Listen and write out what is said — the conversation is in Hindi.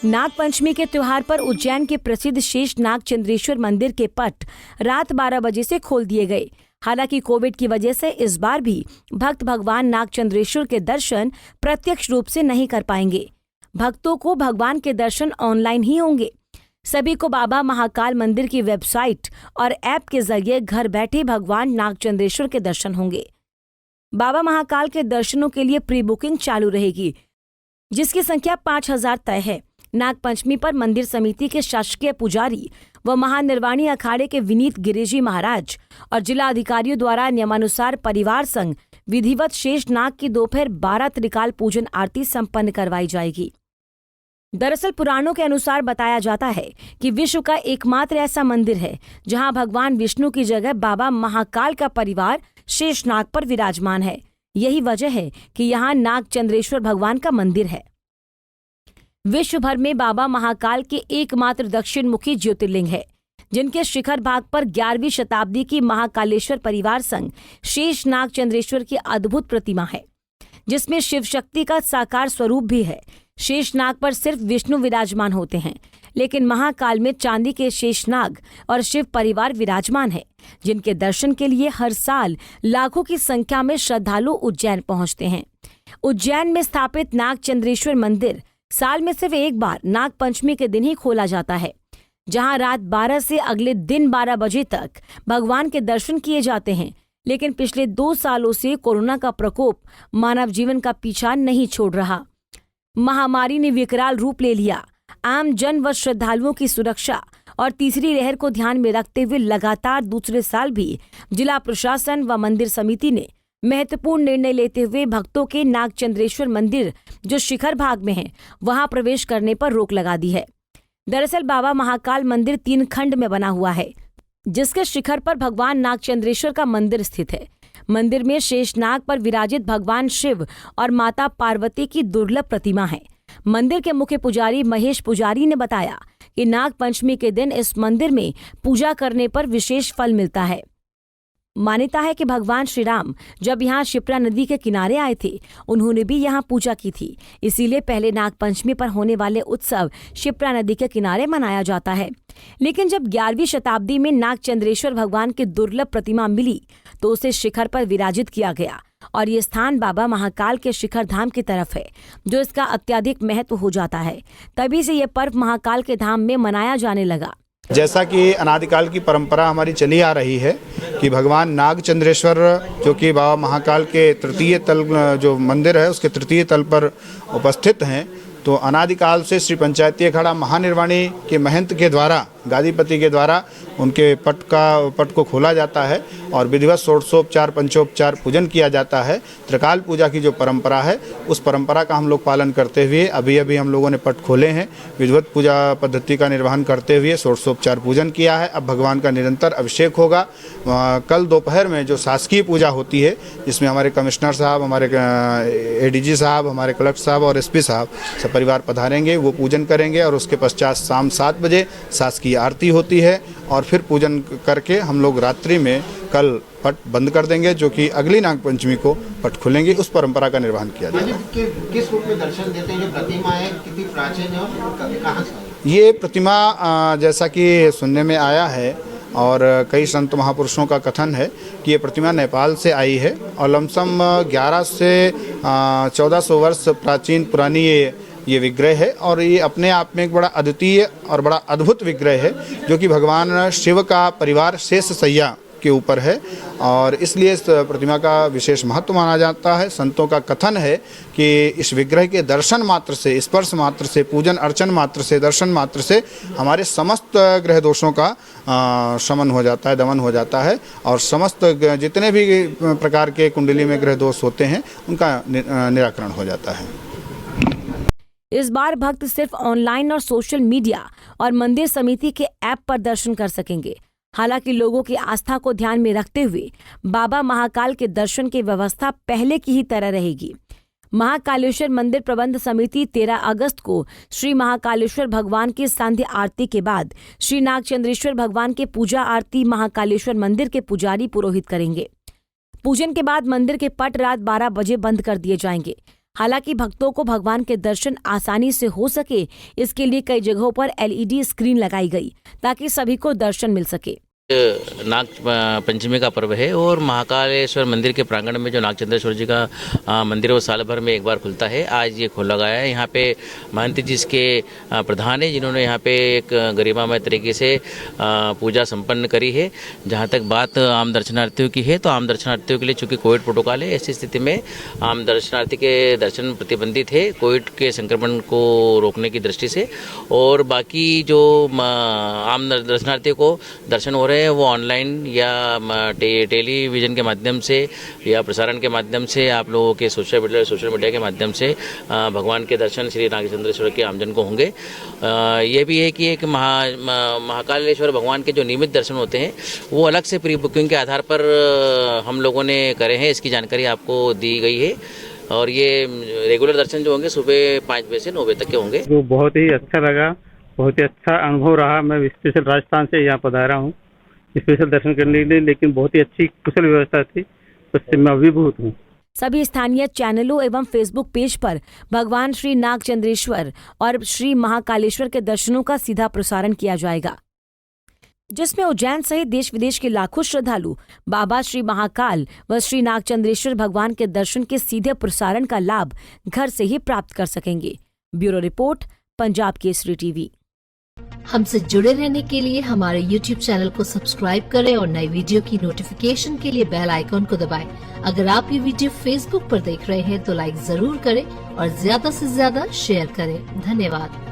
नाग पंचमी के त्योहार पर उज्जैन के प्रसिद्ध शेष नाग चंद्रेश्वर मंदिर के पट रात 12 बजे से खोल दिए गए। हालांकि कोविड की वजह से इस बार भी भक्त भगवान नाग चंद्रेश्वर के दर्शन प्रत्यक्ष रूप से नहीं कर पाएंगे। भक्तों को भगवान के दर्शन ऑनलाइन ही होंगे। सभी को बाबा महाकाल मंदिर की वेबसाइट और ऐप के जरिए घर बैठे भगवान नाग चंद्रेश्वर के दर्शन होंगे। बाबा महाकाल के दर्शनों के लिए प्री बुकिंग चालू रहेगी, जिसकी संख्या 5000 तय है। नाग पंचमी पर मंदिर समिति के शासकीय पुजारी व महानिर्वाणी अखाड़े के विनीत गिरिजी महाराज और जिला अधिकारियों द्वारा नियमानुसार परिवार संग विधिवत शेष नाग की दोपहर 12 त्रिकाल पूजन आरती संपन्न करवाई जाएगी। दरअसल पुराणों के अनुसार बताया जाता है कि विश्व का एकमात्र ऐसा मंदिर है जहां भगवान विष्णु की जगह बाबा महाकाल का परिवार शेषनाग पर विराजमान है। यही वजह है कि यहाँ नाग चंद्रेश्वर भगवान का मंदिर है। विश्व भर में बाबा महाकाल के एकमात्र दक्षिण मुखी ज्योतिर्लिंग है, जिनके शिखर भाग पर 11वीं शताब्दी की महाकालेश्वर परिवार संग शेष नाग चंद्रेश्वर की अद्भुत प्रतिमा है, जिसमें शिव शक्ति का साकार स्वरूप भी है। शेषनाग पर सिर्फ विष्णु विराजमान होते हैं, लेकिन महाकाल में चांदी के शेषनाग और शिव परिवार विराजमान है, जिनके दर्शन के लिए हर साल लाखों की संख्या में श्रद्धालु उज्जैन पहुंचते हैं। उज्जैन में स्थापित नाग चंद्रेश्वर मंदिर साल में सिर्फ एक बार नाग पंचमी के दिन ही खोला जाता है, जहां रात 12 से अगले दिन 12 बजे तक भगवान के दर्शन किए जाते हैं। लेकिन पिछले 2 सालों से कोरोना का प्रकोप मानव जीवन का पीछा नहीं छोड़ रहा। महामारी ने विकराल रूप ले लिया। आम जन व श्रद्धालुओं की सुरक्षा और तीसरी लहर को ध्यान में रखते हुए लगातार दूसरे साल भी जिला प्रशासन व मंदिर समिति ने महत्वपूर्ण निर्णय लेते हुए भक्तों के नाग चंद्रेश्वर मंदिर जो शिखर भाग में है वहां प्रवेश करने पर रोक लगा दी है। दरअसल बाबा महाकाल मंदिर 3 खंड में बना हुआ है, जिसके शिखर पर भगवान नाग चंद्रेश्वर का मंदिर स्थित है। मंदिर में शेषनाग पर विराजित भगवान शिव और माता पार्वती की दुर्लभ प्रतिमा है। मंदिर के मुख्य पुजारी महेश पुजारी ने बताया कि नाग पंचमी के दिन इस मंदिर में पूजा करने पर विशेष फल मिलता है। मान्यता है कि भगवान श्री राम जब यहाँ शिप्रा नदी के किनारे आए थे, उन्होंने भी यहाँ पूजा की थी। इसीलिए पहले नाग पंचमी पर होने वाले उत्सव शिप्रा नदी के किनारे मनाया जाता है। लेकिन जब 11वीं शताब्दी में नाग चंद्रेश्वर भगवान की दुर्लभ प्रतिमा मिली तो उसे शिखर पर विराजित किया गया और ये स्थान बाबा महाकाल के शिखर धाम की तरफ है, जो इसका अत्यधिक महत्व हो जाता है। तभी से यह पर्व महाकाल के धाम में मनाया जाने लगा। जैसा कि अनादिकाल की परंपरा हमारी चली आ रही है कि भगवान नाग चंद्रेश्वर जो कि बाबा महाकाल के तृतीय तल जो मंदिर है उसके तृतीय तल पर उपस्थित हैं, तो अनादिकाल से श्री पंचायती अखाड़ा महानिर्वाणी के महंत के द्वारा, गादीपति के द्वारा उनके पट को खोला जाता है और विधिवत षोडशोपचार पंचोपचार पूजन किया जाता है। त्रिकाल पूजा की जो परंपरा है उस परंपरा का हम लोग पालन करते हुए अभी हम लोगों ने पट खोले हैं। विधिवत पूजा पद्धति का निर्वहन करते हुए षोडशोपचार पूजन किया है। अब भगवान का निरंतर अभिषेक होगा। कल दोपहर में जो शासकीय पूजा होती है, जिसमें हमारे कमिश्नर साहब, हमारे एडीजी साहब, हमारे कलेक्टर साहब और एसपी साहब सब परिवार पधारेंगे, वो पूजन करेंगे और उसके पश्चात शाम 7 बजे शासकीय आरती होती है और फिर पूजन करके हम लोग रात्रि में कल पट बंद कर देंगे, जो कि अगली नाग पंचमी को पट खुलेंगे। उस परंपरा का निर्वहन किया जाएगा। किस रूप में दर्शन देते हैं? जो प्रतिमा है कितनी प्राचीन है और कहाँ से? ये प्रतिमा जैसा कि सुनने में आया है और कई संत महापुरुषों का कथन है कि ये प्रतिमा नेपाल से आई है और लमसम 11 से 1400 वर्ष प्राचीन पुरानी ये विग्रह है और ये अपने आप में एक बड़ा अद्वितीय और बड़ा अद्भुत विग्रह है, जो कि भगवान शिव का परिवार शेष सैया के ऊपर है और इसलिए इस प्रतिमा का विशेष महत्व माना जाता है। संतों का कथन है कि इस विग्रह के दर्शन मात्र से, स्पर्श मात्र से, पूजन अर्चन मात्र से, दर्शन मात्र से हमारे समस्त ग्रह दोषों का शमन हो जाता है, दमन हो जाता है और समस्त जितने भी प्रकार के कुंडली में ग्रह दोष होते हैं उनका निराकरण हो जाता है। इस बार भक्त सिर्फ ऑनलाइन और सोशल मीडिया और मंदिर समिति के ऐप पर दर्शन कर सकेंगे। हालांकि लोगों की आस्था को ध्यान में रखते हुए बाबा महाकाल के दर्शन की व्यवस्था पहले की ही तरह रहेगी। महाकालेश्वर मंदिर प्रबंध समिति 13 अगस्त को श्री महाकालेश्वर भगवान की सांध्य आरती के बाद श्री नागचंद्रेश्वर भगवान के पूजा आरती महाकालेश्वर मंदिर के पुजारी पुरोहित करेंगे। पूजन के बाद मंदिर के पट रात 12 बजे बंद कर दिए जाएंगे। हालांकि भक्तों को भगवान के दर्शन आसानी से हो सके, इसके लिए कई जगहों पर LED स्क्रीन लगाई गई ताकि सभी को दर्शन मिल सके। नाग पंचमी का पर्व है और महाकालेश्वर मंदिर के प्रांगण में जो नागचंद्रेश्वर जी का मंदिर है वो साल भर में एक बार खुलता है। आज ये खोला गया है। यहाँ पे महंत जी इसके प्रधान है, जिन्होंने यहाँ पे एक गरिमामय तरीके से पूजा संपन्न करी है। जहाँ तक बात आम दर्शनार्थियों की है तो आम दर्शनार्थियों के लिए चूंकि कोविड प्रोटोकॉल है, ऐसी स्थिति में आम दर्शनार्थी के दर्शन प्रतिबंधित है कोविड के संक्रमण को रोकने की दृष्टि से। और बाकी जो आम दर्शनार्थियों को दर्शन हो रहे हैं वो ऑनलाइन या टेलीविजन के माध्यम से या प्रसारण के माध्यम से आप लोगों के सोशल मीडिया के माध्यम से भगवान के दर्शन श्री नागचंद्रेश्वर के आमजन को होंगे। ये भी है कि एक महाकालेश्वर भगवान के जो नियमित दर्शन होते हैं वो अलग से प्री बुकिंग के आधार पर हम लोगों ने करे हैं। इसकी जानकारी आपको दी गई है और ये रेगुलर दर्शन जो होंगे सुबह 5 बजे से 9 बजे तक के होंगे। वो बहुत ही अच्छा लगा, बहुत ही अच्छा अनुभव रहा। मैं स्पेशल राजस्थान से यहाँ पधारा हूँ स्पेशल दर्शन करने के लिए, लेकिन बहुत ही अच्छी कुशल व्यवस्था थी, उससे मैं अभिभूत हूँ। सभी स्थानीय चैनलों एवं फेसबुक पेज पर भगवान श्री नागचंद्रेश्वर और श्री महाकालेश्वर के दर्शनों का सीधा प्रसारण किया जाएगा, जिसमें उज्जैन सहित देश विदेश के लाखों श्रद्धालु बाबा श्री महाकाल व श्री नागचंद्रेश्वर भगवान के दर्शन के सीधे प्रसारण का लाभ घर से ही प्राप्त कर सकेंगे। Bureau report, Punjab Kesari TV. हमसे जुड़े रहने के लिए हमारे YouTube चैनल को सब्सक्राइब करें और नई वीडियो की नोटिफिकेशन के लिए बेल आइकॉन को दबाएं। अगर आप ये वीडियो Facebook पर देख रहे हैं तो लाइक जरूर करें और ज्यादा से ज्यादा शेयर करें। धन्यवाद।